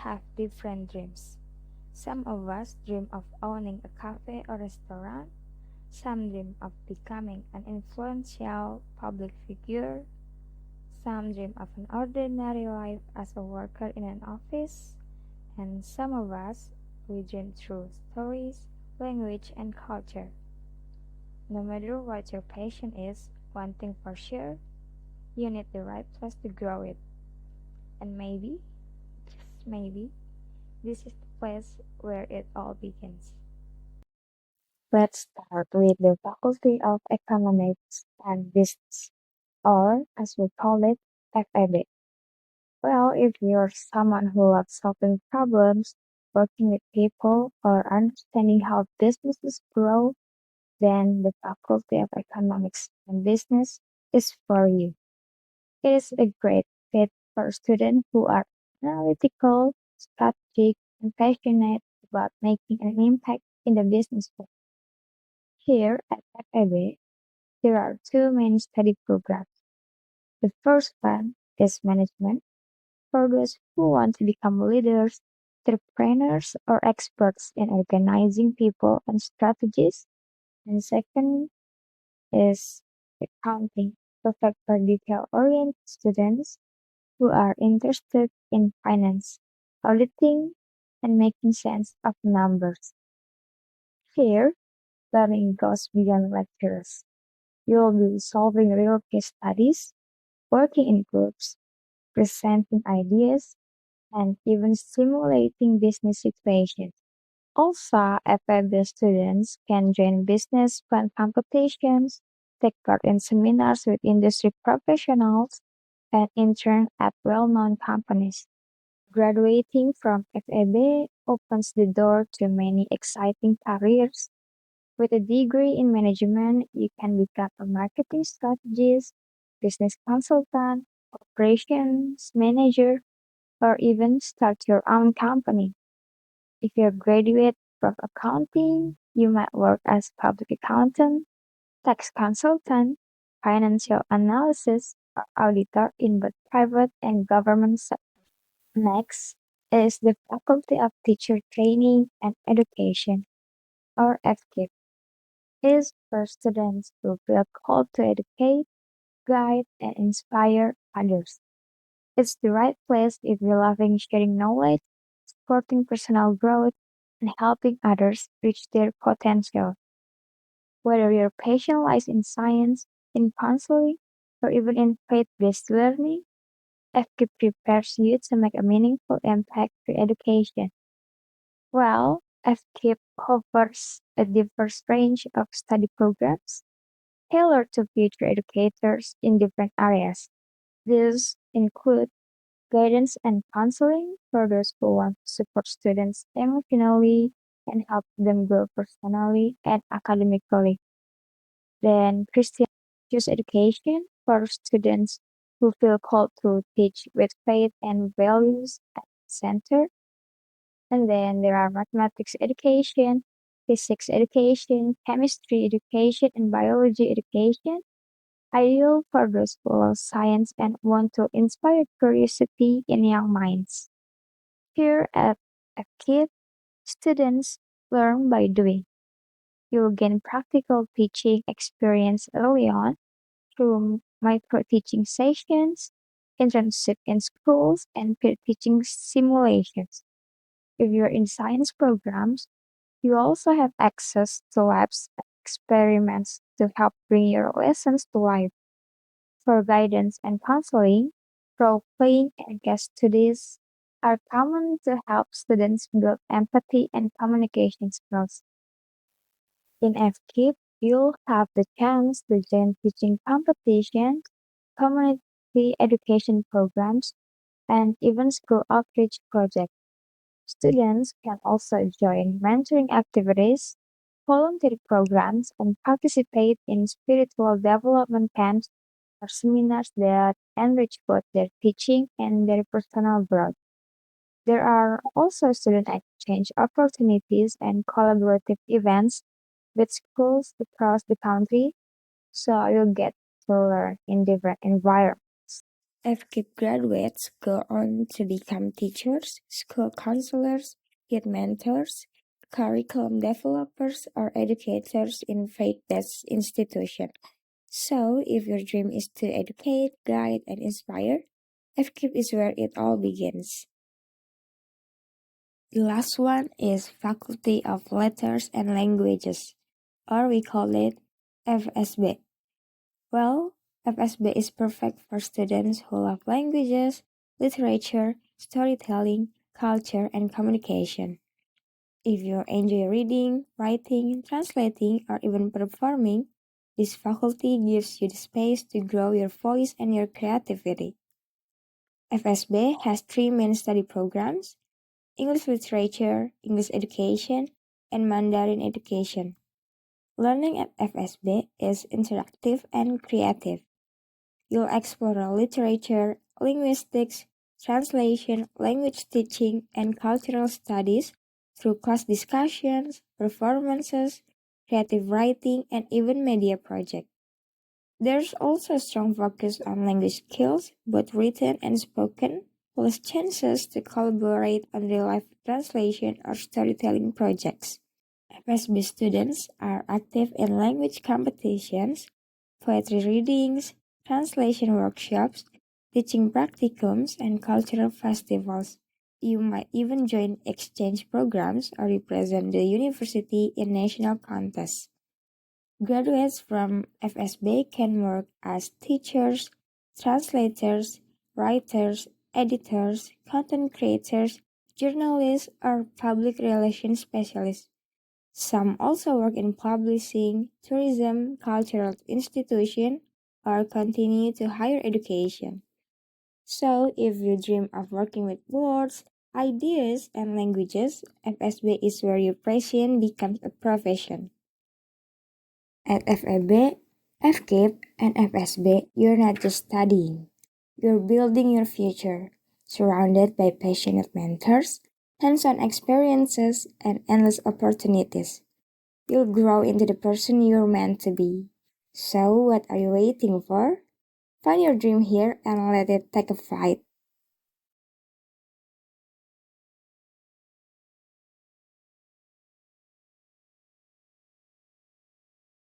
have different dreams. Some of us dream of owning a cafe or restaurant. Some dream of becoming an influential public figure. Some dream of an ordinary life as a worker in an office. And some of us, we dream through stories, language, and culture. No matter what your passion is, one thing for sure, you need the right place to grow it. And maybe, just maybe, this is the place where it all begins. Let's start with the Faculty of Economics and Business, or as we call it, FEB. Well, if you're someone who loves solving problems, working with people, or understanding how businesses grow, then the Faculty of Economics and Business is for you. It is a great fit for students who are analytical, strategic, and passionate about making an impact in the business world. Here at FAB, there are two main study programs. The first one is management, for those who want to become leaders, entrepreneurs, or experts in organizing people and strategies. And second is accounting, perfect for detail-oriented students who are interested in finance, auditing, and making sense of numbers. Here, learning goes beyond lectures. You'll be solving real case studies, working in groups, presenting ideas, and even simulating business situations. Also, FIB students can join business plan competitions, take part in seminars with industry professionals, and intern at well-known companies. Graduating from FEB opens the door to many exciting careers. With a degree in management, you can become a marketing strategist, business consultant, operations manager, or even start your own company. If you're a graduate from accounting, you might work as public accountant, tax consultant, financial analysis, or auditor in both private and government sectors. Next is the Faculty of Teacher Training and Education, or FKIP, is for students who feel called to educate, guide, and inspire others. It's the right place if you're loving sharing knowledge, supporting personal growth, and helping others reach their potential. Whether your passion lies in science, in counseling, or even in faith-based learning, FKIP prepares you to make a meaningful impact through education. Well, FKIP offers a diverse range of study programs tailored to future educators in different areas. These include guidance and counseling for those who want to support students emotionally and help them grow personally and academically. Then Christian religious education for students who feel called to teach with faith and values at the center. And then there are mathematics education, physics education, chemistry education, and biology education, ideal for those who love science and want to inspire curiosity in young minds. Here at FKID, students learn by doing. You'll gain practical teaching experience early on through micro teaching sessions, internship in schools, and peer teaching simulations. If you're in science programs, you also have access to labs and experiments to help bring your lessons to life. For guidance and counseling, role playing and case studies are common to help students build empathy and communication skills. In FKIP, you'll have the chance to join teaching competitions, community education programs, and even school outreach projects. Students can also join mentoring activities, volunteer programs, and participate in spiritual development camps or seminars that enrich both their teaching and their personal growth. There are also student exchange opportunities and collaborative events with schools across the country, so you'll get to learn in different environments. FKIP graduates go on to become teachers, school counselors, youth mentors, curriculum developers, or educators in faith-based institutions. So, if your dream is to educate, guide, and inspire, FKIP is where it all begins. The last one is Faculty of Letters and Languages, or we call it FSB. Well, FSB is perfect for students who love languages, literature, storytelling, culture, and communication. If you enjoy reading, writing, translating, or even performing, this faculty gives you the space to grow your voice and your creativity. FSB has three main study programs: English literature, English education, and Mandarin education. Learning at FSB is interactive and creative. You'll explore literature, linguistics, translation, language teaching, and cultural studies through class discussions, performances, creative writing, and even media projects. There's also a strong focus on language skills, both written and spoken, plus chances to collaborate on real-life translation or storytelling projects. FSB students are active in language competitions, poetry readings, translation workshops, teaching practicums, and cultural festivals. You might even join exchange programs or represent the university in national contests. Graduates from FSB can work as teachers, translators, writers, editors, content creators, journalists, or public relations specialists. Some also work in publishing, tourism, cultural institutions, or continue to higher education. So, if you dream of working with words, ideas, and languages, FSB is where your passion becomes a profession. At FAB, FKIP, and FSB, you're not just studying, you're building your future, surrounded by passionate mentors, hands-on experiences, and endless opportunities. You'll grow into the person you're meant to be. So, what are you waiting for? Find your dream here and let it take a flight.